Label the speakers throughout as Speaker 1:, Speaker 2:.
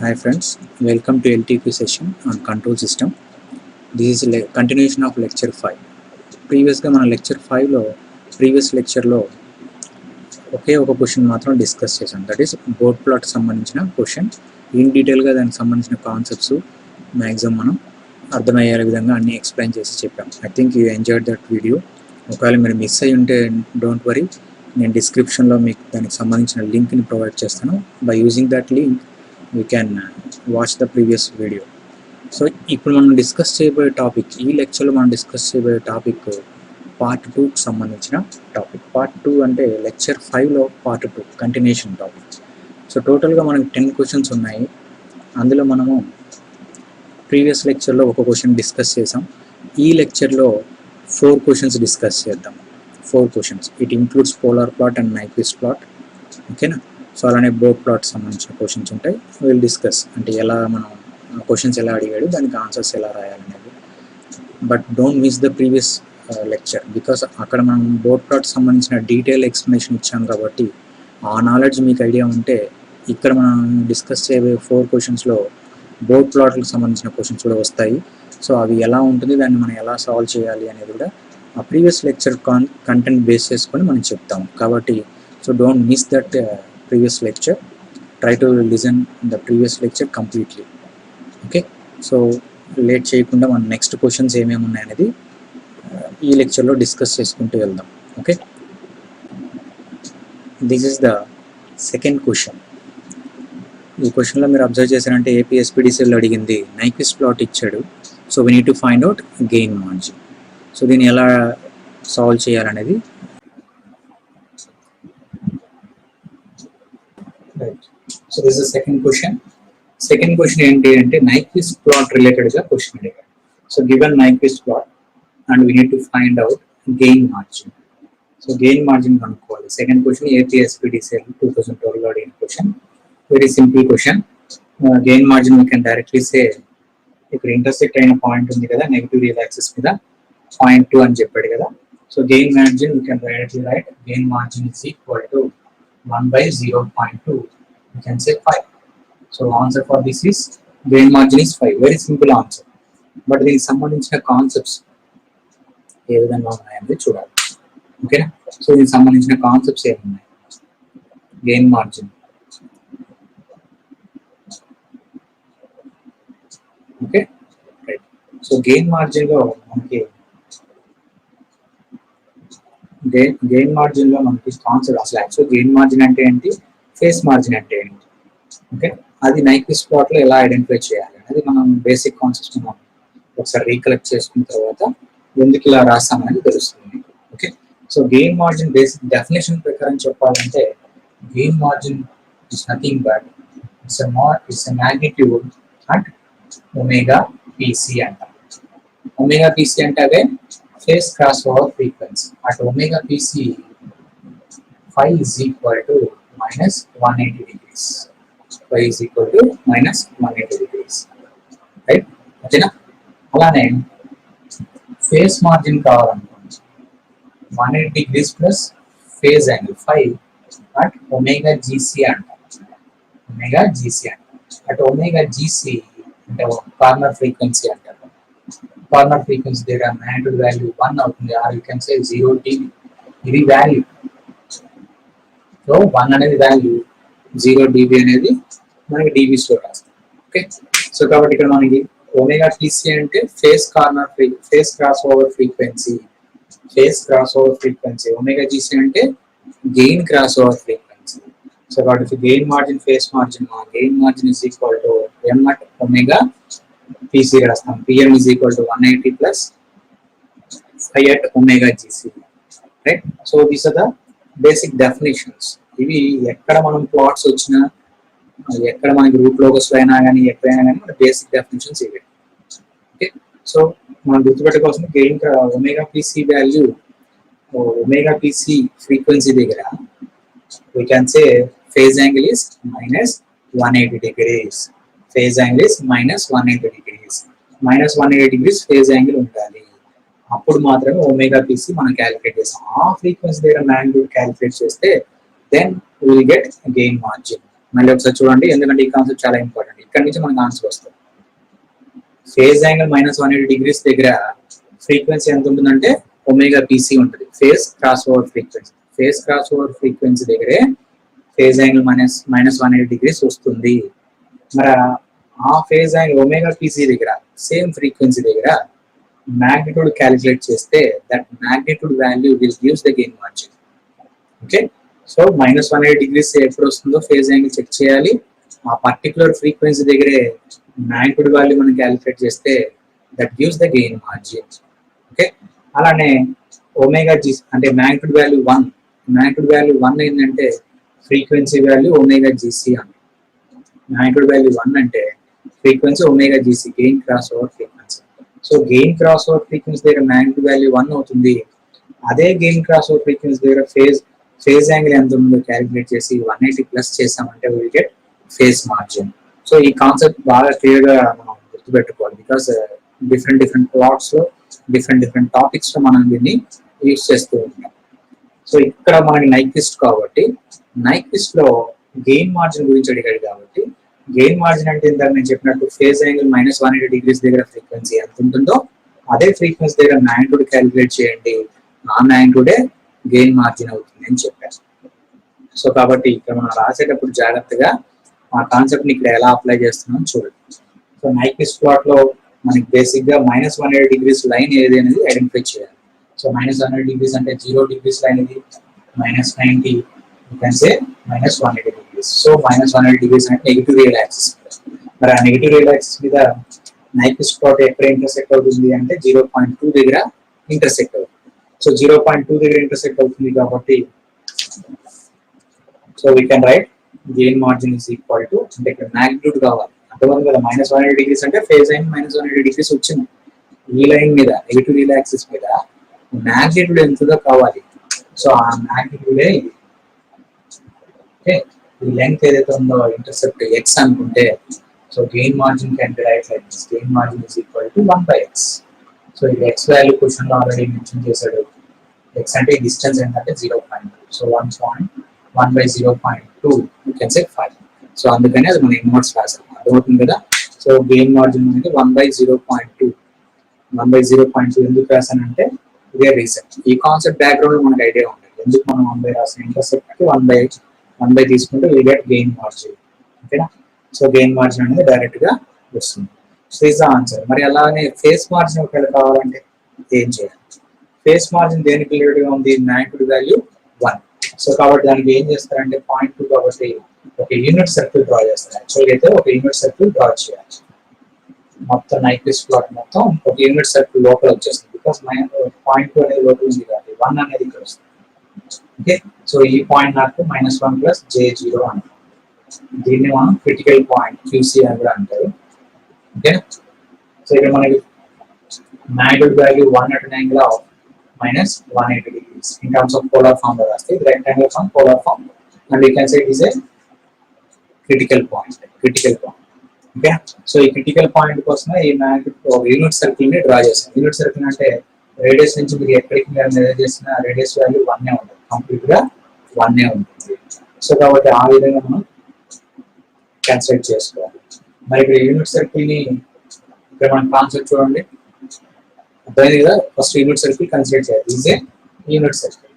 Speaker 1: Hi friends, welcome to LTQ session on control system. This is continuation of lecture 5. ప్రీవియస్గా మన lecture 5లో previous లెక్చర్లో ఒకే ఒక question మాత్రం discuss చేసాం. దట్ ఈస్ బోర్డ్ ప్లాట్ సంబంధించిన question. In డీటెయిల్గా దానికి సంబంధించిన కాన్సెప్ట్స్ మ్యాక్సిమం మనం అర్థమయ్యే విధంగా అన్నీ ఎక్స్ప్లెయిన్ చేసి చెప్పాం. I think you enjoyed that video. ఒకవేళ మీరు మిస్ అయ్యి ఉంటే డోంట్ వరీ, నేను డిస్క్రిప్షన్లో మీకు దానికి సంబంధించిన లింక్ని ప్రొవైడ్ చేస్తాను. By using that link you can watch the previous video. So ఇప్పుడు మనం డిస్కస్ చేయబోయే టాపిక్, ఈ లెక్చర్లో మనం డిస్కస్ చేయబోయే టాపిక్ పార్ట్ 2కి సంబంధించిన టాపిక్. పార్ట్ 2 అంటే లెక్చర్ 5లో పార్ట్ 2 కంటిన్యూషన్ టాపిక్. సో టోటల్గా మనకి 10 క్వశ్చన్స్ ఉన్నాయి. అందులో మనము ప్రీవియస్ లెక్చర్లో ఒక క్వశ్చన్ డిస్కస్ చేసాం. ఈ లెక్చర్లో 4 క్వశ్చన్స్ డిస్కస్ చేద్దాం. 4 questions. It includes polar plot and Nyquist plot. ఓకేనా? సో అలానే బోర్డ్ ప్లాట్ సంబంధించిన క్వశ్చన్స్ ఉంటాయి. విల్ డిస్కస్ అంటే ఎలా మనం క్వశ్చన్స్ ఎలా అడిగాడు, దానికి ఆన్సర్స్ ఎలా రాయాలనేది. But don't miss the previous lecture, because అక్కడ మనం బోర్డ్ ప్లాట్ సంబంధించిన డీటెయిల్ ఎక్స్ప్లెనేషన్ ఇచ్చాం కాబట్టి ఆ నాలెడ్జ్ మీకు ఐడియా ఉంటే ఇక్కడ మనం డిస్కస్ చేయబోయే 4 క్వశ్చన్స్లో బోర్డ్ ప్లాట్లకు సంబంధించిన క్వశ్చన్స్ కూడా వస్తాయి. సో అవి ఎలా ఉంటుంది, దాన్ని మనం ఎలా సాల్వ్ చేయాలి అనేది కూడా ఆ ప్రీవియస్ లెక్చర్ కంటెంట్ బేస్ చేసుకొని మనం చెప్తాం. కాబట్టి so don't miss that previous lecture. Try to listen the previous lecture completely. Okay, so late చేయకుండా మన నెక్స్ట్ క్వశ్చన్స్ ఏమేమి ఉన్నాయనేది ఈ లెక్చర్లో డిస్కస్ చేసుకుంటూ వెళ్దాం. Okay, this is the second question. ఈ క్వశ్చన్లో మీరు అబ్జర్వ్ చేశారంటే ఏపీఎస్పీడీసీలో అడిగింది నైక్విస్ట్ ప్లాట్ ఇచ్చాడు. So we need to find out gain margin. So దీన్ని ఎలా సాల్వ్ చేయాలనేది right. So this is second question. Second question ఏంటి అంటే నైక్విస్ట్ ప్లాట్ రిలేటెడ్గా క్వశ్చన్ అడిగాడు. So given Nyquist plot and we need to find out gain margin. So gain margin కనుక్కోవాలి. Second question APSPDCL 2012లో అడిగిన question. Very simple question. Gain margin we can directly say, ఇక్కడ intersect అయిన point ఉంది కదా negative real axis మీద, 0.2 అని చెప్పాడు కదా. So gain margin we can directly right gain margin is equal to 1/0.2. We can say 5. So answer for this is gain margin is 5. Very simple answer. But దీనికి సంబంధించిన concepts ఏ విధంగా ఉన్నాయనేది చూడాలి. ఓకేనా? సో దీనికి సంబంధించిన కాన్సెప్ట్స్ ఏమున్నాయి? Gain margin. Okay, right. So gain మార్జిన్లో మనకి గెయిన్ మార్జిన్లో మనకి కాన్సెప్ట్ అసలు యాక్చువల్ గెయిన్ మార్జిన్ అంటే ఏంటి, ఫేస్ మార్జిన్ అంటే ఏంటి, ఓకే, అది నైక్విస్ట్ ప్లాట్లో ఎలా ఐడెంటిఫై చేయాలి అనేది మనం బేసిక్ కాన్సెప్ట్స్ మనం ఒకసారి రీకలెక్ట్ చేసుకున్న తర్వాత ఎందుకు ఇలా రాస్తామనేది తెలుస్తుంది. Okay, so gain margin basic definition ప్రకారం చెప్పాలంటే gain margin is nothing but it's a magnitude at omega PC అంట. ఒమేగా పీసీ అంటే అదే face crossover frequency. At omega PC phi is equal to minus 180 degrees. Phi is equal to minus 180 degrees. Right? ఓకేనా? అలానే phase margin కావాలనుకోండి 180 degrees plus phase angle phi at omega GC అంట. Omega GC అంట. At omega GC అంటే corner frequency అంటారు. Corner frequency దగ్గర magnitude value 1 అవుతుంది, or you can say 0 dB. ఇది వాల్యూ. సో 1 అనేది వాల్యూ, 0 dB అనేది మనకి డీబీస్లో రాస్తాం. ఓకే, సో కాబట్టి ఇక్కడ మనకి ఒమేగా టీసీ అంటే phase crossover frequency. Phase crossover frequency. Omega GC అంటే gain crossover frequency. So కాబట్టి gain margin, phase margin, gain margin is equal to M at omega PC రాస్తాం. PM is equal to 180 plus phi at omega GC. Right. So these are the basic definitions. ఇవి ఎక్కడ మనం plots వచ్చినా, ఎక్కడ మనకి route logos అయినా కానీ ఎక్కడైనా కానీ మన బేసిక్ డెఫినేషన్స్ ఇవి. ఓకే, సో మనం గుర్తుపెట్టుకోవాల్సిన gain omega PC value, omega PC frequency దగ్గర we can say phase angle is minus 180 degrees. Phase angle is minus 180 degrees. Minus 180 degrees phase angle ఉండాలి. అప్పుడు మాత్రమే ఒమేగా పీసీ మనం క్యాలిక్యులేట్ చేస్తాం. ఆ ఫ్రీక్వెన్సీ దగ్గర మ్యాగ్నిట్యూడ్ క్యాలిక్యులేట్ చేస్తే then will get gain margin. మళ్ళీ ఒకసారి చూడండి, ఎందుకంటే ఈ కాన్సెప్ట్ చాలా ఇంపార్టెంట్. ఇక్కడ నుంచి మనకు ఆన్సర్ వస్తుంది. ఫేజ్ యాంగిల్ -180 దగ్గర ఫ్రీక్వెన్సీ ఎంత ఉంటుందంటే ఒమేగా పీసీ ఉంటుంది. Phase cross over frequency, phase cross over frequency దగ్గరే ఫేజ్ యాంగిల్ -180 వస్తుంది. మరి ఆ ఫేజ్ యాంగిల్ ఒమేగా పీసీ దగ్గర సేమ్ ఫ్రీక్వెన్సీ దగ్గర magnitude calculate చేస్తే that magnitude value will gives the gain margin. Okay, so -180 ఎప్పుడు వస్తుందో ఫేజ్ యాంగిల్ చెక్ చేయాలి. ఆ పర్టికులర్ ఫ్రీక్వెన్సీ దగ్గరే magnitude వాల్యూ మనం క్యాలిక్యులేట్ చేస్తే that gives the gain margin. Okay, అలానే ఒమేగా జీ అంటే magnitude వాల్యూ 1 ఏంటంటే ఫ్రీక్వెన్సీ వాల్యూ ఒమేగా జీసీ అని. magnitude వాల్యూ 1 అంటే frequency omega GC, gain crossover frequency. So gain crossover frequency దగ్గర magnitude value 1 అవుతుంది. అదే gain crossover frequency దగ్గర phase angle ఎంత ఉందో క్యాలిక్యులేట్ చేసి 180 ప్లస్ చేసామంటే will get phase margin. So ఈ కాన్సెప్ట్ బాగా క్లియర్ గా మనం గుర్తుపెట్టుకోవాలి. బికాస్ డిఫరెంట్ ప్లాట్స్ లో డిఫరెంట్ టాపిక్స్ లో మనం దీన్ని యూజ్ చేస్తూ ఉంటాం. సో ఇక్కడ మనకి నైక్విస్ట్ కాబట్టి నైక్విస్ట్ లో గెయిన్ మార్జిన్ గురించి అడిగాడు కాబట్టి గెయిన్ మార్జిన్ అంటే ఇందాక నేను చెప్పినట్టు ఫేజ్ యాంగిల్ -180 దగ్గర ఫ్రీక్వెన్సీ ఎంత ఉంటుందో అదే ఫ్రీక్వెన్సీ దగ్గర magnitude క్యాలిక్యులేట్ చేయండి, ఆ magnitude గెయిన్ మార్జిన్ అవుతుంది అని చెప్పారు. సో కాబట్టి ఇక్కడ మనం రాసేటప్పుడు జాగ్రత్తగా ఆ కాన్సెప్ట్ ని ఇక్కడ ఎలా అప్లై చేస్తున్నాం చూడండి. సో నైక్విస్ట్ ప్లాట్ లో మనకి బేసిక్ గా -180 లైన్ ఏది అనేది ఐడెంటిఫై చేయాలి. సో -180 అంటే 0 లైన్ ఇది, -90 you can say -180. సో -180 అంటే నెగిటివ్ రియల్ యాక్సిస్. మరి ఆ నెగిటివ్ రియల్ యాక్సిస్ మీద నైక్విస్ట్ ప్లాట్ ఎక్కడ ఇంటర్సెక్ట్ అవుతుంది అంటే 0.2 దగ్గర ఇంటర్సెక్ట్ అవుతుంది. సో 0.2 దగ్గర ఇంటర్సెక్ట్ అవుతుంది కాబట్టి so we can write gain margin is equal to అంటే ఇక్కడ మ్యాగ్నిట్యూడ్ కావాలి. అర్థమైంది కదా, -180 అంటే ఫేజ్ యాంగిల్ -180 వచ్చింది. ఈ లైన్ మీద నెగిటివ్ రియల్ యాక్సిస్ మీద మ్యాగ్నిట్యూడ్ ఎంతదో కావాలి. సో ఆ మ్యాగ్నిట్యూడే ఇది. ఓకే, ఈ లెంగ్త్ ఏదైతే ఉందో ఇంటర్సెప్ట్ x అనుకుంటే so gain margin can be right like this. Gain margin is equal to 1/x. So ఇది x వాల్యూ క్వశ్చన్ లో ఆల్రెడీ మెన్షన్ చేశాడు. x అంటే డిస్టెన్స్ ఏంటంటే 0.2. So 1/0.2 you can say 5. So అందుకని అది మనం ఇన్వర్స్ రాసాం. అర్థమవుతుంది కదా. సో గెయిన్ మార్జిన్ అనేది 1/0.2. 1/0.2 ఎందుకు రాసానంటే ఇదే రీజన్. ఈ కాన్సెప్ట్ బ్యాక్గ్రౌండ్ లో మనకు ఐడియా ఉంటుంది ఎందుకు మనం 1/, రాసాం. ఇంటర్సెప్ట్ కి 1/1 తీసుకుంటే విల్ గెట్ గెయిన్ మార్జిన్. ఓకేనా. సో గెయిన్ మార్జిన్ అనేది డైరెక్ట్ గా వస్తుంది. So is the answer. మరి అలానే ఫేస్ మార్జిన్ ఒకవేళ కావాలంటే ఏం చేయాలి? ఫేస్ మార్జిన్ దేనికి రిలేటెడ్ గా ఉంది? magnitude value 1. సో కాబట్టి దానికి ఏం చేస్తారంటే 0.2 కాబట్టి ఒక యూనిట్ సర్కిల్ డ్రా చేస్తారు. యాక్చువల్గా అయితే ఒక యూనిట్ సర్కిల్ డ్రా చేయాలి. మొత్తం నైక్విస్ట్ ప్లాట్ మొత్తం ఒక యూనిట్ సర్కిల్ లోపల వచ్చేస్తుంది. బికాస్ 0.2 అనేది లోపల ఉంది కాబట్టి 1 అనేది ఇక్కడ వస్తుంది. ఓకే, సో ఈ పాయింట్ నాకు -1 + j0 అంటారు. దీన్ని మనం క్రిటికల్ పాయింట్ QC అని కూడా అంటారు. ఓకే, సో ఇక్కడ మనకి magnitude value 1 at an angle of -180 in terms of polar form లో రాస్తే ఇది rectangular form, polar form, and we can say it is a critical point. Okay, so ఈ critical point కోసం ఈ యూనిట్ సర్కిల్ ని draw చేస్తాం. Unit circle అంటే radius నుంచి మీరు ఎక్కడికి మీరు మెజర్ చేసిన రేడియస్ వాల్యూ 1 ఉంటుంది, కంప్లీట్ గా 1 ఉంటుంది. సో కాబట్టి ఆ విధంగా మనం కన్సిడర్ చేసుకోవాలి. మరి ఇక్కడ యూనిట్ సర్కిల్ ని ఇక్కడ మన కాన్సెప్ట్ చూడండి, అర్థమైంది కదా. ఫస్ట్ యూనిట్ సర్కిల్ కన్సిడర్ చేయాలి. Is a unit circle.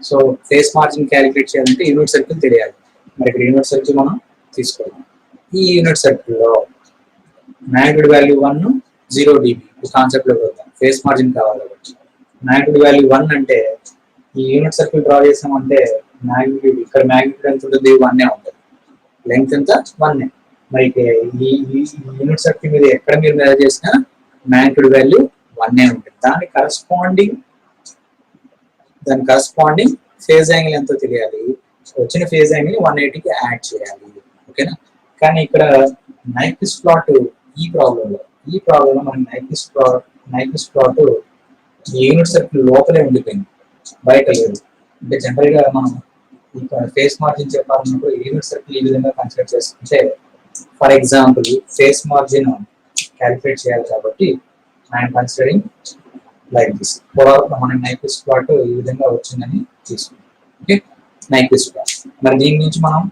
Speaker 1: So face margin calculate చేయాలంటే యూనిట్ సర్కిల్ తెలియాలి. మరి ఇక్కడ యూనిట్ సర్కిల్ మనం తీసుకోవాలి. ఈ యూనిట్ సర్కిల్ లో magnitude వాల్యూ 1 0 dB కాన్సెప్ట్ లో వెళ్తాం. ఫేస్ మార్జిన్ కావాలి కాబట్టి magnitude వాల్యూ 1 అంటే ఈ యూనిట్ సర్కిల్ డ్రా చేసామంటే magnitude ఇక్కడ magnitude ఎంత ఉంటుంది? 1 ఉంటుంది. లెంగ్త్ ఎంత? 1. మరి ఈ యూనిట్ సర్కిల్ మీద ఎక్కడ మీరు మెజర్ చేసినా magnitude వాల్యూ 1 ఉంటుంది. దానికి కరస్పాండింగ్ ఫేజ్ యాంగిల్ ఎంతో తెలియాలి. వచ్చిన ఫేజ్ యాంగిల్ 180కి యాడ్ చేయాలి. ఓకేనా. కానీ ఇక్కడ నైక్విస్ట్ ప్లాట్ ఈ ప్రాబ్లంలో మనకి నైక్విస్ట్ ప్లాట్ యూనిట్ సర్కిల్ లోపలే ఉండిపోయింది, బయట లేదు. అంటే జనరల్ గా మనం ఫేస్ మార్జిన్ చెప్పాలన్నప్పుడు యూనిట్ సర్కిల్ ఈ విధంగా కన్సిడర్ చేసుకుంటే, for example face margin calculate చేయాలి కాబట్టి ఐఎమ్ కన్సిడరింగ్ లైక్ దిస్. మనకి నైక్విస్ట్ ప్లాట్ ఈ విధంగా వచ్చిందని తీసుకుంటాం. Okay, Nyquist plot. మరి దీని నుంచి మనం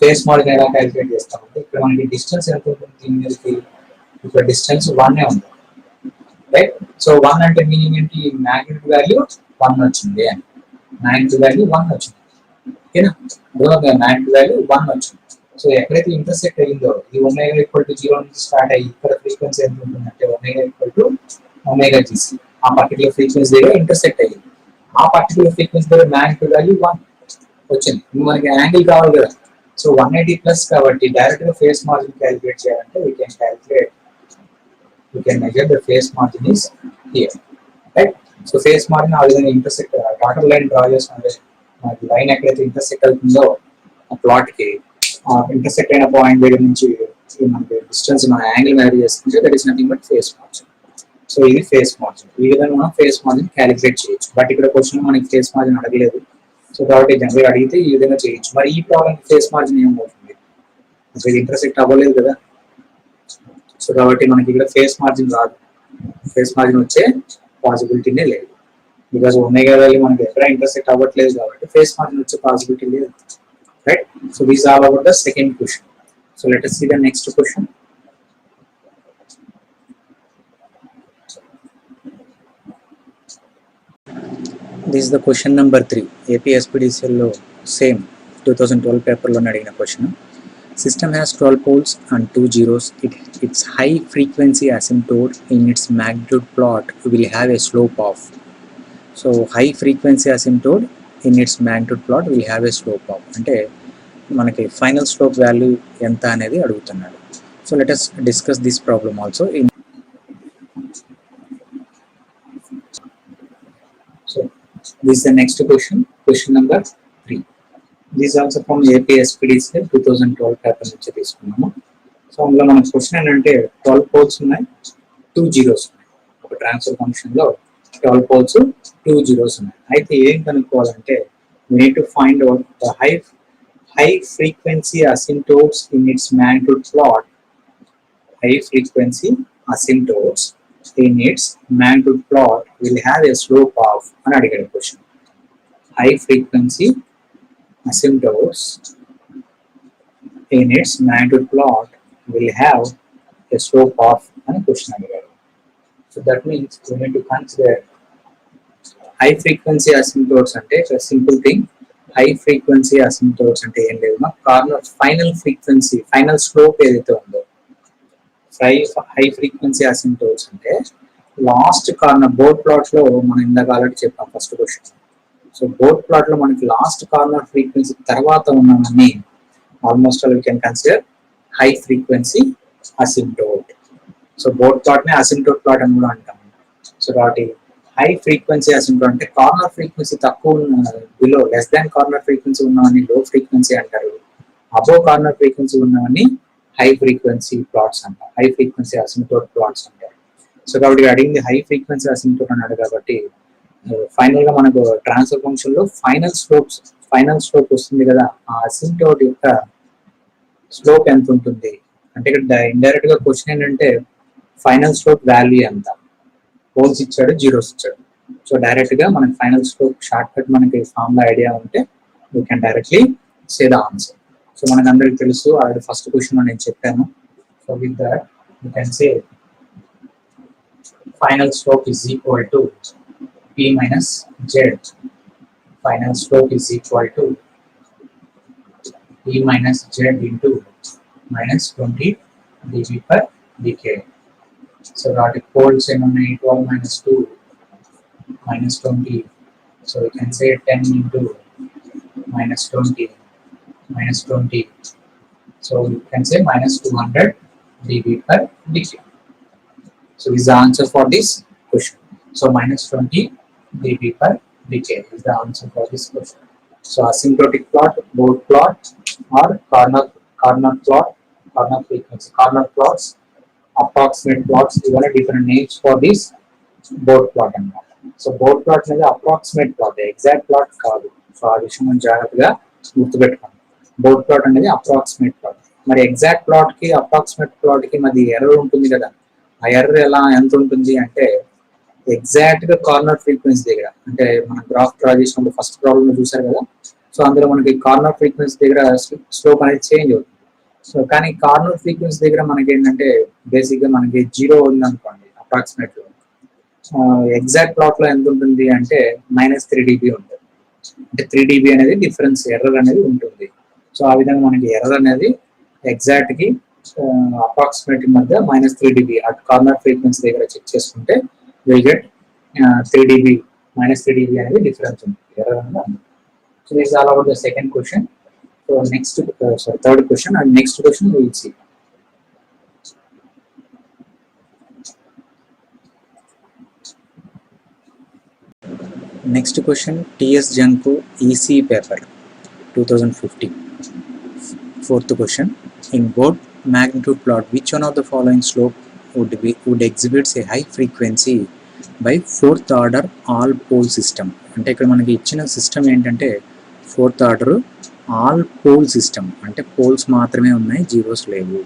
Speaker 1: ఫేస్ మార్జిన్ ఎలా క్యాలిక్యులేట్ చేస్తామంటే ఇక్కడ మనకి డిస్టెన్స్ ఎంత ఉంటుంది దీని మీదకి, ఇక్కడ డిస్టెన్స్ 1 ఉంది, రైట్. సో 1 అంటే మీనింగ్ ఏంటి, మ్యాగ్నిట్యూడ్ వాల్యూ 1 వచ్చింది అని, మ్యాగ్నిట్యూడ్ వాల్యూ 1 వచ్చింది, ఓకేనా. మ్యాగ్నిట్యూడ్ వాల్యూ 1 వచ్చింది. సో ఎక్కడైతే ఇంటర్సెక్ట్ అయ్యిందో ఇది ఒమేగా ఈక్వల్ టు 0 నుంచి స్టార్ట్ అయ్యి ఇక్కడ ఫ్రీక్వెన్సీ ఎంత ఉంటుందంటే omega equal to omega GC, ఆ పర్టికులర్ ఫ్రీక్వెన్సీ దగ్గర ఇంటర్సెక్ట్ అయ్యింది. ఆ పర్టికులర్ ఫ్రీక్వెన్సీ దగ్గర మ్యాగ్నిట్యూడ్ వాల్యూ 1 వచ్చింది. మనకి యాంగిల్ కావాలి కదా, సో 180 ప్లస్ కాబట్టి డైరెక్ట్ గా ఫేస్ మార్జిన్ క్యాలిక్యులేట్ చేయాలంటే we can measure the face margin is here, right. So face margin ఆ విధంగా ఇంటర్సెక్ట్ డాటర్ లైన్ డ్రా చేసుకుంటే మనకి లైన్ ఎక్కడైతే ఇంటర్సెక్ట్ అవుతుందో ఆ ప్లాట్ కి ఇంటర్సెక్ట్ అయిన పాయింట్ దగ్గర నుంచి మనకి డిస్టెన్స్ మన యాంగిల్ వ్యారీ చేసుకుంటే that is nothing but face margin. So ఇది ఫేస్ మార్జిన్. ఈ విధంగా మనం ఫేస్ మార్జిన్ క్యాలిక్యులేట్ చేయొచ్చు. బట్ ఇక్కడ క్వశ్చన్ మనకి ఫేస్ మార్జిన్ అడగలేదు, సో కాబట్టి జనరల్ అడిగితే ఈ విధంగా చేయొచ్చు. మరి ఈ ప్రాబ్లం ఫేస్ మార్జిన్ ఏమవుతుంది, అసలు ఇది ఇంటర్సెక్ట్ అవ్వలేదు కదా, సో కాబట్టి మనకి ఇక్కడ ఫేస్ మార్జిన్ రాదు, ఫేస్ మార్జిన్ వచ్చే పాసిబిలిటీనే లేదు. బికాస్ ఒమేగా వాల్యూ మనకి ఎక్కడ ఇంటర్సెక్ట్ అవ్వట్లేదు కాబట్టి ఫేస్ మార్జిన్ వచ్చే పాసిబిలిటీ లేదు, right. So this all about the second question. So let us see the next question. This is the question number 3. AP SPDCL లో same 2012 పేపర్లో అడిగిన question. System has 12 poles and 2 zeros. Its high frequency asymptote in its magnitude plot will have a slope of. So high frequency asymptote in its magnitude plot will have a slope of అంటే మనకి final slope value ఎంత అనేది అడుగుతున్నాడు. So let us discuss this problem also in. So this is the next question, question number 3. This is also from AP SPDCL 2012 paper నుంచి తీసుకున్నాము. So అందులో మన question ఏంటంటే 12 పోల్స్ ఉన్నాయి, 2 జీరోస్ ఉన్నాయి. ఒక ట్రాన్స్ఫర్ ఫంక్షన్ లో 12 పోల్స్ 2 జీరోస్ ఉన్నాయి. అయితే ఏం కనుక్కోవాలంటే we need to find out the high frequency asymptotes in its magnitude plot. High frequency asymptotes in its magnitude plot will have a slope of an added question. High frequency asymptotes in its magnitude plot will have a slope of an question added. So that means we need to consider high frequency asymptotes అంటే a simple thing. High frequency అసిమ్టోట్స్ అంటే ఏం లేదు, corner final frequency final slope ఏదైతే ఉందో high frequency అసిమ్టోట్స్ అంటే last corner board plot లో మనం ఇందాక ఆల్రెడీ చెప్పాం first question. So Bode plot లో మనకి లాస్ట్ కార్నర్ ఫ్రీక్వెన్సీ తర్వాత ఉన్నవన్నీ almost all we can consider high frequency asymptote. So Bode plot ని అసిమ్టోట్ ప్లాట్ అని కూడా అంటాం. సో కాబట్టి హై ఫ్రీక్వెన్సీ అసిమ్టోట్ అంటే కార్నర్ ఫ్రీక్వెన్సీ తక్కువ below less than corner frequency ఉన్నవన్నీ లో ఫ్రీక్వెన్సీ అంటారు, అబోవ్ కార్నర్ ఫ్రీక్వెన్సీ ఉన్నవన్నీ హై ఫ్రీక్వెన్సీ ప్లాట్స్ అంటారు, హై ఫ్రీక్వెన్సీ అసిమ్టోట్ ప్లాట్స్ అంటారు. సో కాబట్టి అడిగింది హై ఫ్రీక్వెన్సీ అసిమ్టోట్ అన్నాడు కాబట్టి ఫైనల్ గా మనకు ట్రాన్స్ఫర్ ఫంక్షన్ లో ఫైనల్ స్లోప్ వస్తుంది కదా, ఆ అసిమ్టోట్ యొక్క స్లోప్ ఎంత ఉంటుంది అంటే ఇక్కడ ఇండైరెక్ట్ గా క్వశ్చన్ ఏంటంటే ఫైనల్ స్లోప్ వాల్యూ ఎంత, పోల్స్ ఇచ్చాడు, జీరోస్ ఇచ్చాడు. సో డైరెక్ట్ గా మనకి ఫైనల్ స్లోప్ షార్ట్ కట్ మనకి ఫార్ములా ఐడియా ఉంటే we can directly say the answer. So మనకు అందరికి తెలుసు ఆల్రెడీ ఫస్ట్ క్వశ్చన్ నేను చెప్పాను. So with that you can say final slope is equal to p minus z. Final slope is equal to p minus z into minus 20 dB per dk. So that poles in 12 minus 2 minus 20. So we can say 10 into minus 20 minus 20. So you can say minus 200 dB per dk. So this is the answer for this question. So minus 20 dB per dk is the answer for this question. So asymptotic plot, board plot, or corner plot, corner frequency, corner plots, approximate plots. These are different names for this board plot and all. So board plot is approximate plot, exact plot కాదు. So ఆ విషయం మనం జాగ్రత్తగా గుర్తుపెట్టుకోండి. Board plot అనేది approximate plot. మరి exact plot కి approximate plot కి మరి ఎర్రర్ ఉంటుంది కదా, ఆ ఎర్రర్ ఎంత ఉంటుంది అంటే ఎగ్జాక్ట్ గా కార్నర్ ఫ్రీక్వెన్సీ దగ్గర, అంటే మనం గ్రాఫ్ డ్రా చేసినప్పుడు ఫస్ట్ ప్రాబ్లమ్ చూసారు కదా, సో అందులో మనకి కార్నర్ ఫ్రీక్వెన్సీ దగ్గర స్లోప్ అనేది చేంజ్ అవుతుంది. సో కానీ కార్నర్ ఫ్రీక్వెన్సీ దగ్గర మనకి ఏంటంటే బేసిక్గా మనకి 0 ఉందనుకోండి అప్రాక్సిమేట్లీ, ఎగ్జాక్ట్ ప్లాట్ లో ఎంత ఉంటుంది అంటే -3 dB ఉంటుంది. అంటే 3 dB అనేది డిఫరెన్స్ ఎర్రర్ అనేది ఉంటుంది. సో ఆ విధంగా మనకి ఎర్రర్ అనేది ఎగ్జాక్ట్ కి అప్రాక్సిమేట్ మధ్య -3 dB అట్ కార్నర్ ఫ్రీక్వెన్సీ దగ్గర చెక్ చేసుకుంటే విల్ గెట్ 3 dB -3 dB అనేది డిఫరెన్స్ ఉంటుంది ఎర్రర్ అనేది. So this all about the second question. So next third question and next question will see. Next question, TS Janko EC paper 2015. Fourth question, in board magnitude plot, which one of the following slope would exhibits a high frequency by fourth order all pole system? అంటే ఇక్కడ మనకి ఇచ్చిన system ఏంటంటే fourth order all pole system, అంటే poles మాత్రమే ఉన్నాయి, zeros లేవు.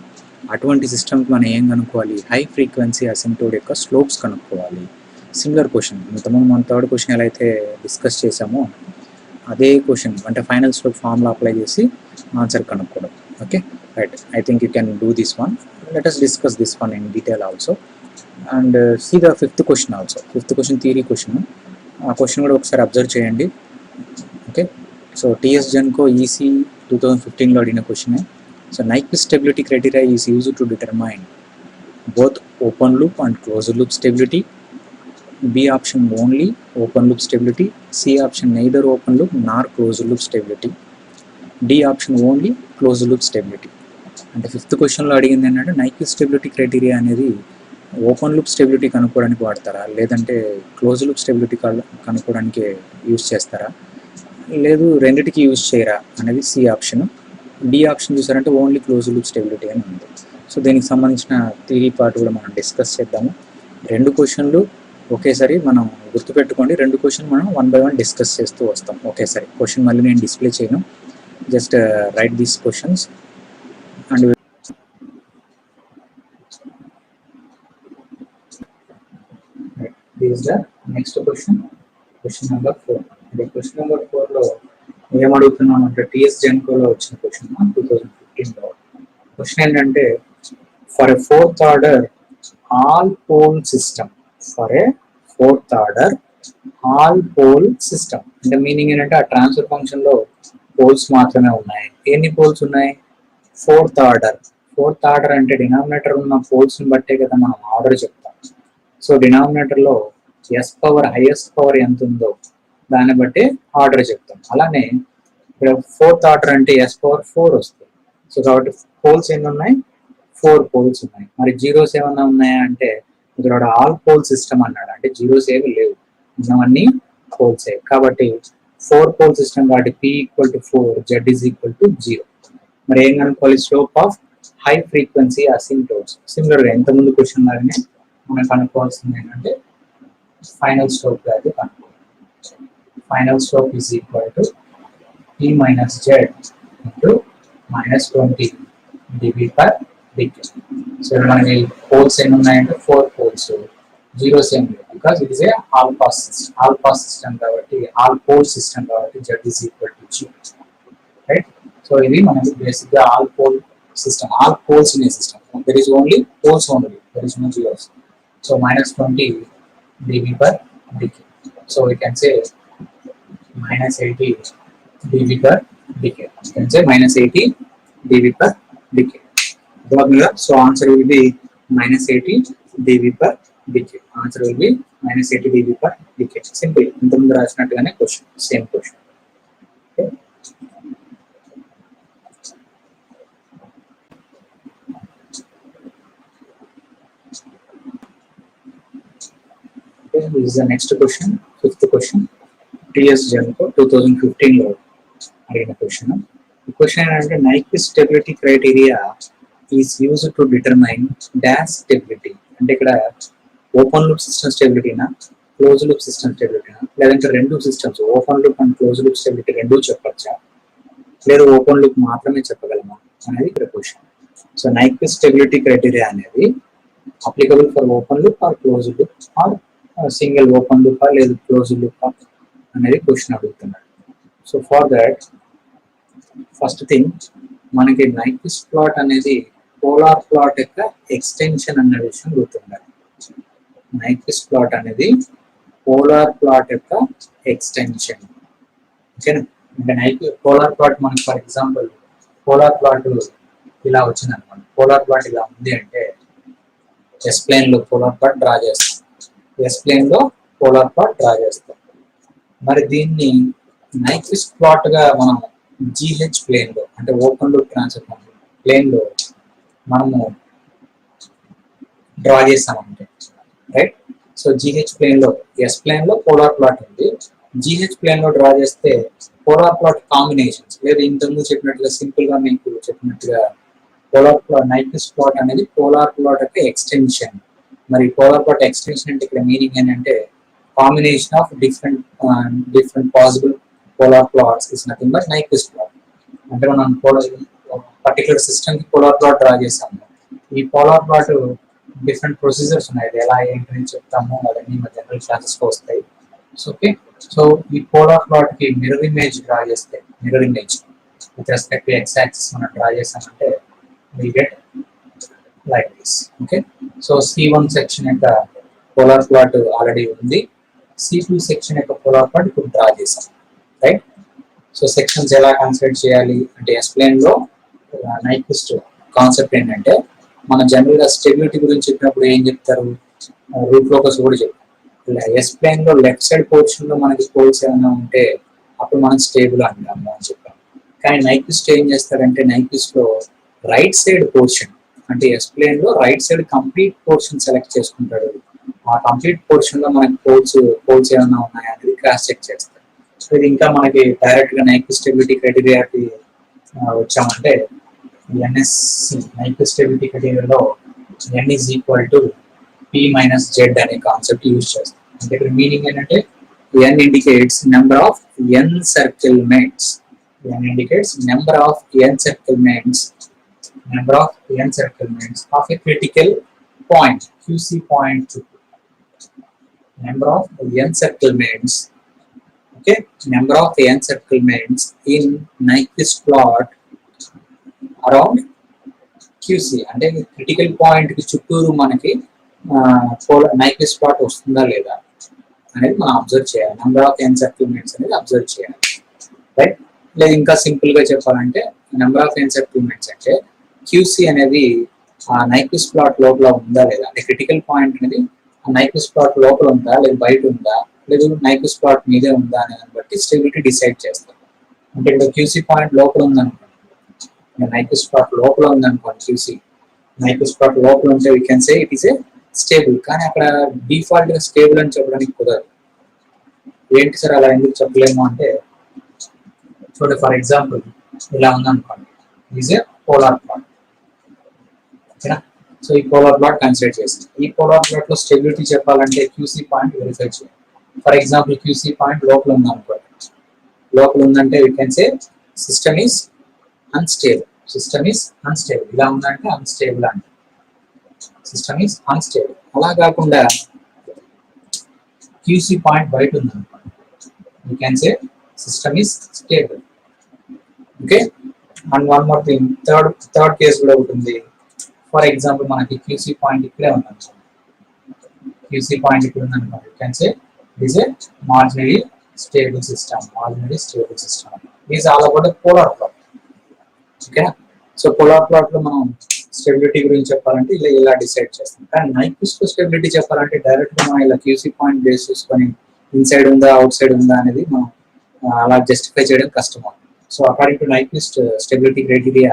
Speaker 1: అటువంటి సిస్టమ్కి మనం ఏం కనుక్కోవాలి? హై ఫ్రీక్వెన్సీ అసిమ్ప్టోడ్ యొక్క స్లోప్స్ కనుక్కోవాలి. సిమిలర్ క్వశ్చన్ ఇంతకుముందు మన థర్డ్ క్వశ్చన్ ఎలా అయితే డిస్కస్ చేసామో అదే క్వశ్చన్, అంటే ఫైనల్ స్లోప్ ఫార్ములా అప్లై చేసి ఆన్సర్ కనుక్కోవడం. Okay right, I think you can do this one. Let us discuss this one in detail also and see the fifth question also. Fifth question theory question, ఆ question కూడా ఒకసారి observe చేయండి. Okay, so TS Genco EC 2015లో అడిగిన క్వశ్చనే. So Nyquist stability criteria is used to determine both open loop and closed loop stability. B option only open loop stability, C option neither open loop nor closed loop stability, D option only closed loop stability. అంటే fifth క్వశ్చన్లో అడిగింది ఏంటంటే Nyquist stability criteria అనేది open loop stability కనుక్కోవడానికి వాడతారా, లేదంటే close loop stability కనుక్కోవడానికి use చేస్తారా, లేదు రెండిటికి యూజ్ చేయరా అనేది సి ఆప్షన్. డి ఆప్షన్ చూసారంటే ఓన్లీ క్లోజ్ లూప్ స్టెబిలిటీ అని ఉంది. సో దీనికి సంబంధించిన థియరీ పార్ట్ కూడా మనం డిస్కస్ చేద్దాము. రెండు క్వశ్చన్లు ఒకేసారి మనం గుర్తుపెట్టుకోండి, రెండు క్వశ్చన్ మనం 1 by 1 డిస్కస్ చేస్తూ వస్తాం ఒకేసారి. క్వశ్చన్ మళ్ళీ నేను డిస్ప్లే చేయను, just right these questions and this the next question, question number 4. అంటే క్వశ్చన్ నెంబర్ 4లో ఏం అడుగుతున్నాం అంటే టీఎస్ జెన్కోలో వచ్చిన క్వశ్చన్ 2015లో. క్వశ్చన్ ఏంటంటే for a fourth order all pole system, for a fourth order all pole system అంటే మీనింగ్ ఏంటంటే ఆ ట్రాన్స్ఫర్ ఫంక్షన్ లో పోల్స్ మాత్రమే ఉన్నాయి. ఎన్ని పోల్స్ ఉన్నాయి? Fourth order. ఫోర్త్ ఆర్డర్ అంటే డినామినేటర్ ఉన్న పోల్స్ ని బట్టే కదా మనం ఆర్డర్ చెప్తాం. సో డినామినేటర్ లో ఎస్ పవర్ హైయెస్ట్ పవర్ ఎంత ఉందో దాన్ని బట్టి ఆర్డర్ చెప్తాం. అలానే ఇక్కడ ఫోర్త్ ఆర్డర్ అంటే ఎస్ పవర్ 4 వస్తుంది. సో కాబట్టి పోల్స్ ఎన్ని ఉన్నాయి? 4 పోల్స్ ఉన్నాయి. మరి జీరోస్ ఏమన్నా ఉన్నాయా అంటే ఇక్కడ ఆల్ పోల్ సిస్టమ్ అన్నాడు, అంటే జీరోస్ ఏమి లేవు, ఉన్నవన్నీ పోల్సే. కాబట్టి 4 పోల్ సిస్టమ్ కాబట్టి P = 4, Z = 0. మరి ఏం కనుక్కోవాలి? Slope of high frequency asymptotes. Similar గా ఇంతకుముందు క్వశ్చన్ లాగానే మనం కనుక్కోవాల్సింది ఏంటంటే ఫైనల్ స్లోప్ వాల్యూ కనుక్కోవాలి. Final slope is equal to P - Z into -20 dB/dk. So మనకి పోల్స్ ఎన్ని ఉన్నాయంటే 4 పోల్స్, జీరోస్ ఏం లేవు. Because it is a all pass system కాబట్టి, ఆల్ పోల్ సిస్టమ్ కాబట్టి Z = 0. రైట్. సో ఇది మనకి బేసిక్ గా all pole system, all poles in A system. There is only poles only, there is no zeros. So -20 dB/dk. So we can say -80 dB/dk. You can say -80 dB/dk. So answer will be -80 dB/dk. Answer will be -80 dB/dk. Simple. ఇంతకుముందు రాసినట్టుగానే క్వశ్చన్, same question. Okay, this is the next question, fifth question. TS Janko 2015లో అడిగిన question. ఈ question ఏంటంటే Nyquist stability criteria is used to determine dash stability. అంటే ఇక్కడ open loop system స్టెబిలిటీనా, close loop system స్టెబిలిటీనా, లేదంటే రెండు systems open loop and close loop stability రెండు చెప్పచ్చా, లేదా ఓపెన్ లూప్ మాత్రమే చెప్పగలమా అనేది ఇక్కడ question. So Nyquist stability criteria అనేది applicable for open loop or close loop or single open loop లేదా క్లోజ్ లూప్ అనేది క్వశ్చన్ అడుగుతున్నాడు. So for that first thing మనకి నైక్విస్ట్ ప్లాట్ అనేది పోలార్ ప్లాట్ యొక్క ఎక్స్టెన్షన్ అన్న విషయం గుర్తుండాలి. నైక్విస్ట్ ప్లాట్ అనేది పోలార్ ప్లాట్ యొక్క ఎక్స్టెన్షన్. ఓకేనా? అంటే పోలార్ ప్లాట్ మనకి ఫర్ ఎగ్జాంపుల్ పోలార్ ప్లాట్ ఇలా వచ్చింది అనుకోండి. పోలార్ ప్లాట్ ఇలా ఉంది అంటే ఎస్ ప్లేన్ లో పోలార్ ప్లాట్ డ్రా చేస్తాం, ఎస్ ప్లేన్ లో పోలార్ ప్లాట్ డ్రా చేస్తాం. మరి దీన్ని నైక్విస్ట్ ప్లాట్ గా మనం GH ప్లేన్ లో అంటే ఓపెన్ లూప్ ట్రాన్స్ఫార్మర్ ప్లేన్ లో మనము డ్రా చేస్తామంటే రైట్. సో GH ప్లేన్ లో ఎస్ ప్లేన్ లో పోలార్ ప్లాట్ ఉంది, GH ప్లేన్ లో డ్రా చేస్తే పోలార్ ప్లాట్ కాంబినేషన్స్ లేదా ఇంతకుముందు చెప్పినట్టుగా సింపుల్ గా మీకు చెప్పినట్టుగా పోలార్ ప్లాట్ నైక్విస్ట్ ప్లాట్ అనేది పోలార్ ప్లాట్ యొక్క ఎక్స్టెన్షన్. మరి పోలార్ ప్లాట్ ఎక్స్టెన్షన్ అంటే ఇక్కడ మీనింగ్ ఏంటంటే combination of different possible polar plots is nothing but Nyquist plot. అంటే మనం పర్టికులర్ సిస్టమ్ కి పోలార్ ప్లాట్ డ్రా చేసాము. ఈ పోలార్ ప్లాట్ డిఫరెంట్ ప్రొసీజర్స్ ఉన్నాయి, ఎలా ఏంటని చెప్తాము, అవన్నీ మా జనరల్ క్లాసెస్ కి వస్తాయి. ఓకే, సో ఈ పోలార్ ప్లాట్ కి మిర్రర్ ఇమేజ్ డ్రా చేస్తే, mirror image with respect to X axis మనం డ్రా చేసామంటే we get like this. Okay, so C1 section యొక్క పోలార్ ప్లాట్ ఆల్రెడీ ఉంది, C2 సెక్షన్ యొక్క పోలార్ ప్లాట్ ఇప్పుడు డ్రా చేసాం రైట్. సో సెక్షన్స్ ఎలా కన్సిడర్ చేయాలి అంటే ఎస్ ప్లేన్ లో నైక్విస్ట్ కాన్సెప్ట్ ఏంటంటే మన జనరల్ గా స్టెబిలిటీ గురించి చెప్పినప్పుడు ఏం చెప్తారు, రూట్ లోకస్ కూడా చెప్తారు. ఎస్ ప్లేన్ లో లెఫ్ట్ సైడ్ పోర్షన్ లో మనకి పోల్స్ ఏమైనా ఉంటే అప్పుడు మనం స్టేబుల్ అంటాము అని చెప్పాం. కానీ నైక్విస్ట్ ఏం చేస్తారంటే నైక్విస్ట్ లో రైట్ సైడ్ పోర్షన్ అంటే ఎస్ ప్లేన్ లో right side complete portion select చేసుకుంటాడు. ఆ కంప్లీట్ పోర్షన్ లో మనకి పోల్స్ ఏమైనా ఉన్నాయా అనేది క్రాస్ చెక్ చేస్తాడు. సో ఇది ఇంకా మనకి డైరెక్ట్ గా నైక్విస్ట్ స్టెబిలిటీ క్రైటీరియాకి వచ్చామంటే NSC నైక్విస్ట్ స్టెబిలిటీ క్రైటీరియాలో N is equal to P minus Z అనే కాన్సెప్ట్ యూజ్ చేస్తాం. అంటే ఇక్కడ మీనింగ్ ఏంటంటే N indicates number of N circlements. N indicates number of N circlements of a critical point, QC point. Number of N circlements, okay, number of N circlements in Nyquist plot around QC అంటే critical point కి చుట్టూరు మనకి Nyquist plot వస్తుందా లేదా అనేది మనం observe చేయాలి. Number of N సర్కిల్మెంట్స్ అనేది అబ్జర్వ్ చేయాలి రైట్. లేదా ఇంకా సింపుల్ గా చెప్పాలంటే నెంబర్ ఆఫ్ N సర్కిల్మెంట్స్ అంటే QC అనేది ఆ Nyquist ప్లాట్ లోపల ఉందా లేదా అంటే క్రిటికల్ పాయింట్ అనేది ఆ Nyquist ప్లాట్ లోపల ఉందా లేదా బయట ఉందా లేదు Nyquist ప్లాట్ మీదే ఉందా అనే దాన్ని బట్టి స్టెబిలిటీ డిసైడ్ చేస్తాం. అంటే ఇక్కడ QC పాయింట్ లోపల ఉందనుకోండి, Nyquist ప్లాట్ లోపల ఉందనుకోండి, Nyquist ప్లాట్ లోపల ఉంటే we can say it is A stable. కానీ అక్కడ డిఫాల్ట్ గా స్టేబుల్ అని చెప్పడానికి కుదరదు. ఏంటి సార్ అలా ఎందుకు చెప్పలేము అంటే చూడండి, ఫర్ ఎగ్జాంపుల్ ఇలా ఉందనుకోండి, ఈజ్ ఏ పోలార్ ప్లాట్. ఓకేనా? సో ఈ పోలార్ ప్లాట్ కన్సిడర్ చేసింది. ఈ పోలార్ ప్లాట్ లో స్టెబిలిటీ చెప్పాలంటే QC పాయింట్ వెరిఫై చేయాలి. ఫర్ ఎగ్జాంపుల్ QC పాయింట్ లోపల ఉందనుకోండి, లోపల ఉందంటే we can say system is unstable. ఇలా ఉందంటే అన్స్టేబుల్ అంటే సిస్టమ్ ఈస్ అన్స్టేబుల్. అలా కాకుండా QC పాయింట్ బయట ఉందనుకోండి, we can say system is stable. Okay, and one more thing, third case కూడా ఉంటుంది. ఫర్ ఎగ్జాంపుల్ మనకి QC పాయింట్ ఇక్కడే ఉందనుకోండి, QC పాయింట్ ఇక్కడ ఉందనుకోండి, you can say it is a marginally stable system. Is all about polar plot. ఓకేనా? So polar plot లో మనం స్టెబిలిటీ గురించి చెప్పాలంటే ఇలా డిసైడ్ చేస్తాం. కానీ Nyquist స్టెబిలిటీ చెప్పాలంటే డైరెక్ట్ గా మనం ఇలా QC పాయింట్ బేస్ చేసుకొని ఇన్సైడ్ ఉందా అవుట్ సైడ్ ఉందా అనేది మనం అలా జస్టిఫై చేయడం కష్టం. So according to Nyquist stability criteria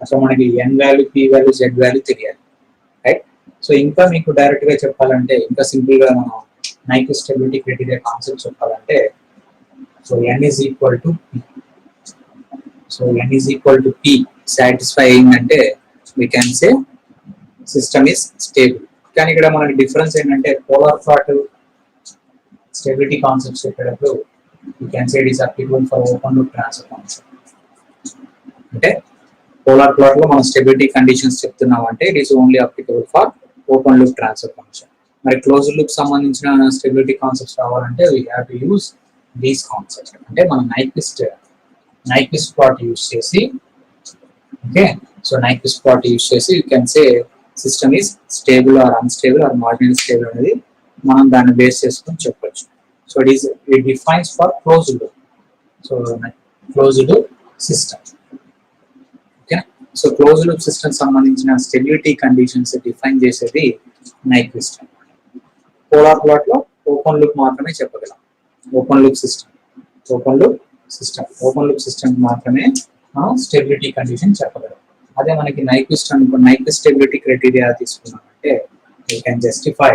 Speaker 1: అసలు మనకి N value, P value, Z value తెలియాలి రైట్. సో ఇంకా మీకు డైరెక్ట్ గా చెప్పాలంటే ఇంకా సింపుల్ గా మనం Nyquist స్టెబిలిటీ క్రైటీరియా కాన్సెప్ట్ చెప్పాలంటే so N is equal to P. So N is equal to P satisfying అంటే we can say system is stable. కానీ ఇక్కడ మనకి డిఫరెన్స్ ఏంటంటే పోలార్ ప్లాట్ స్టెబిలిటీ కాన్సెప్ట్స్ చెప్పేటప్పుడు we can say it is applicable for open loop transfer function. అంటే polar plot లో మనం stability conditions చెప్తున్నాం అంటే it is only applicable for open loop transfer function. మరి క్లోజ్డ్ లూప్ సంబంధించిన stability concepts రావాలంటే we have to use these concepts. అంటే మనం Nyquist Nyquist plot యూస్ చేసి okay so Nyquist plot use చేసి you can say system is stable or unstable or marginal stable అనేది మనం దాన్ని బేస్ చేసుకొని చెప్పొచ్చు. So it defines for closed loop. So closed loop system okay. So closed loop system సంబంధించిన stability conditions define చేసేది Nyquist. Polar plot లో open loop మాత్రమే చెప్పగలం. ఓపెన్ లూప్ సిస్టమ్ మాత్రమే స్టెబిలిటీ కండిషన్ చెప్పగలం. అదే మనకి Nyquist అనుకో Nyquist స్టెబిలిటీ క్రైటీరియా తీసుకున్నామంటే you can justify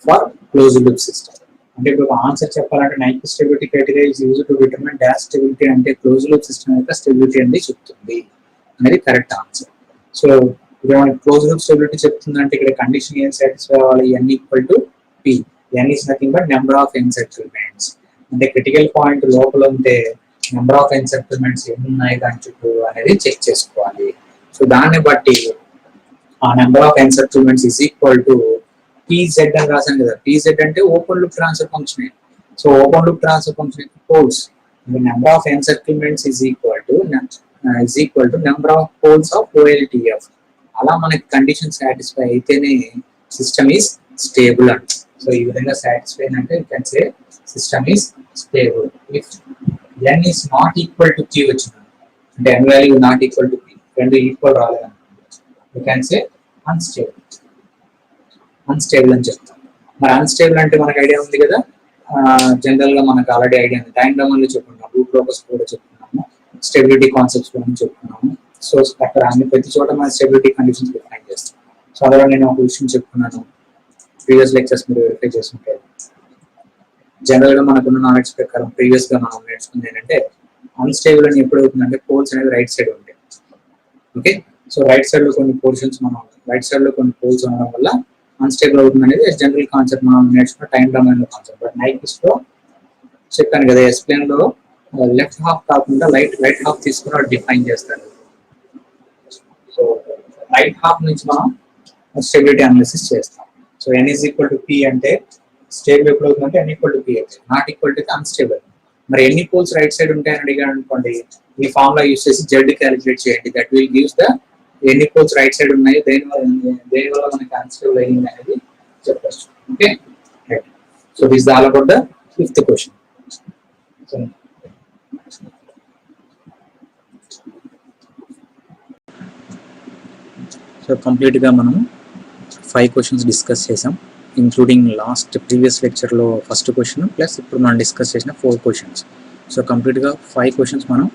Speaker 1: for closed loop system. అంటే ఇప్పుడు ఆన్సర్ చెప్పాలంటే Nyquist stability criteria is used to determine dash stability అంటే క్లోజ్డ్ లూప్ సిస్టమ్ యొక్క స్టెబిలిటీ అనేది చెప్తుంది అనేది కరెక్ట్ ఆన్సర్. సో ఇక్కడ మనకి క్లోజ్డ్ లూప్ స్టెబిలిటీ చెప్తుందంటే ఇక్కడ కండిషన్ ఏం సాటిస్ఫై అవ్వాలి, n equal to p. n is nothing but number of encirclements. అంటే క్రిటికల్ పాయింట్ లోపల ఉంటే నెంబర్ ఆఫ్ ఎన్సెర్కిల్మెంట్స్ ఎన్ని ఉన్నాయి దాని చుట్టూ అనేది చెక్ చేసుకోవాలి. సో దాన్ని బట్టి ఆ number of encirclements is equal to pz అని రాసాను కదా. pz అంటే open loop transfer function. So open loop transfer function poles number of encirclements is equal to number of poles of OLTF. అలా మనకి కండిషన్ సాటిస్ఫై అయితేనే system is stable అంట. So ఈ విధంగా సాటిస్ఫై అంటే you can say system is stable. If n is not equal to p వచ్చింది అంటే n value not equal to p, రెండు ఈక్వల్ రాలేదనుకోండి యూ కెన్ సే అన్స్టేబుల్ అని చెప్తాం. మరి అన్స్టేబుల్ అంటే మనకు ఐడియా ఉంది కదా, జనరల్ గా మనకు ఆల్రెడీ ఐడియా ఉంది. టైం డొమైన్ లో చెప్పుకున్నాము, రూట్ లోకస్ కూడా చెప్పుకున్నాము, స్టెబిలిటీ కాన్సెప్ట్స్ కూడా చెప్పుకున్నాము. సో అక్కడ అన్ని ప్రతి చోట మన స్టెబిలిటీ కండిషన్స్ డిఫైన్ చేస్తాం. సో అందులో నేను ఒక విషయం చెప్పుకున్నాను, ప్రీవియస్ లెక్చర్స్ మీరు వెరిఫై చేసుకుంటే జనరల్ గా మనకున్న నాలెడ్జ్ ప్రకారం ప్రీవియస్ గా మనం నేర్చుకుంది ఏంటంటే అన్స్టేబుల్ అని ఎప్పుడు అవుతుందంటే పోల్స్ అనేది రైట్ సైడ్ ఉంటాయి. ఓకే సో రైట్ సైడ్ లో కొన్ని పోల్స్ ఉండడం వల్ల అన్స్టేబుల్ అవుతుంది అనేది జనరల్ కాన్సెప్ట్ మనం నేర్చుకున్న టైం డొమైన్ లో కాన్సెప్ట్. బట్ Nyquist లో చెప్పాను కదా, ఎస్ప్లేన్ లో లెఫ్ట్ హాఫ్ కాకుండా రైట్ హాఫ్ తీసుకుని డిఫైన్ చేస్తారు. సో రైట్ హాఫ్ నుంచి మనం స్టెబిలిటీ అనాలిసిస్ చేస్తాం. So n is equal to p అంటే స్టేబుల్ ఎప్పుడు అవుతుందంటే n equal to p అయితే, నాట్ ఈక్వల్ టు అన్స్టేబుల్. మరి ఎన్ని పోల్స్ రైట్ సైడ్ ఉంటాయని అడిగాడు అనుకోండి, ఈ ఫార్ములా యూస్ చేసి జెడ్ క్యాలిక్యులేట్ చేయండి. దట్ విల్ గివ్స్ ద ఎన్ని పోల్స్ రైట్ సైడ్ ఉన్నాయి, దేనివల్ల మనకి అన్స్టేబుల్ అయ్యింది అనేది చెప్పచ్చు. Okay right. So this all about the 5th question. So complete గా మనం 5 క్వశ్చన్స్ డిస్కస్ చేసాం, ఇంక్లూడింగ్ ప్రీవియస్ లెక్చర్లో ఫస్ట్ క్వశ్చన్ ప్లస్ ఇప్పుడు మనం డిస్కస్ చేసిన 4 క్వశ్చన్స్. సో కంప్లీట్గా 5 క్వశ్చన్స్ మనం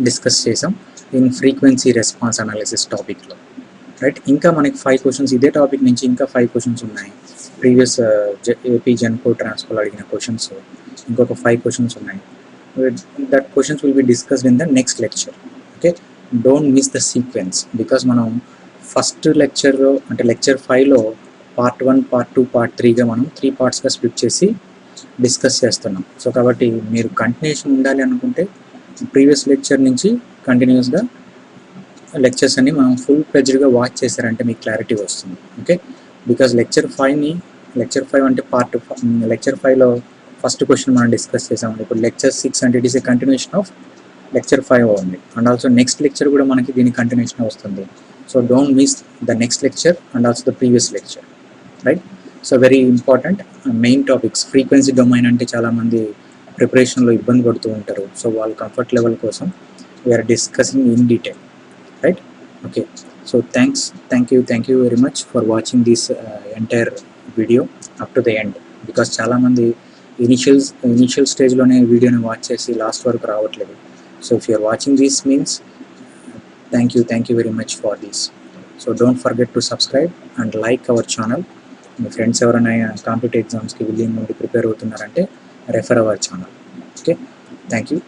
Speaker 1: డిస్కస్ చేసాం ఇన్ ఫ్రీక్వెన్సీ రెస్పాన్స్ అనాలిసిస్ టాపిక్లో రైట్. ఇంకా మనకి 5 క్వశ్చన్స్ ఇదే టాపిక్ నుంచి ఇంకా 5 క్వశ్చన్స్ ఉన్నాయి. ప్రీవియస్ ఏపీ జెన్కో ట్రాన్స్ఫర్ అడిగిన క్వశ్చన్స్ ఇంకొక 5 క్వశ్చన్స్ ఉన్నాయి. That questions will be discussed in the next lecture. Okay don't miss the sequence because మనం ఫస్ట్ లెక్చర్లో అంటే లెక్చర్ 5లో పార్ట్ 1, పార్ట్ 2, పార్ట్ 3గా మనం 3 పార్ట్స్గా స్ప్లిట్ చేసి డిస్కస్ చేస్తున్నాం. సో కాబట్టి మీరు కంటిన్యూషన్ ఉండాలి అనుకుంటే ప్రీవియస్ లెక్చర్ నుంచి కంటిన్యూస్గా లెక్చర్స్ అన్ని మనం ఫుల్ ప్లెజ్డ్గా వాచ్ చేశారంటే మీకు క్లారిటీ వస్తుంది. ఓకే బికాజ్ లెక్చర్ 5 అంటే లెక్చర్ 5లో ఫస్ట్ క్వశ్చన్ మనం డిస్కస్ చేసాం. ఇప్పుడు లెక్చర్ 6 అంటే it is A continuation of lecture 5 ఉంది. అండ్ ఆల్సో నెక్స్ట్ లెక్చర్ కూడా మనకి దీని కంటిన్యూషన్ వస్తుంది. So don't miss the next lecture and also the previous lecture right. So very important main topics. Frequency domain అంటే చాలామంది ప్రిపరేషన్లో ఇబ్బంది పడుతూ ఉంటారు. సో వాళ్ళ కంఫర్ట్ లెవెల్ కోసం we're discussing in detail right. Okay so thank you very much for watching this entire video up to the end. Because చాలామంది initial స్టేజ్లోనే వీడియోని వాచ్ చేసి లాస్ట్ వరకు రావట్లేదు. So if you're watching this means thank you very much for this. So don't forget to subscribe and like our channel. మీ friends ఎవరైనా competitive ఎగ్జామ్స్కి వెళ్ళి నుండి ప్రిపేర్ అవుతున్నారంటే refer our channel. Okay thank you.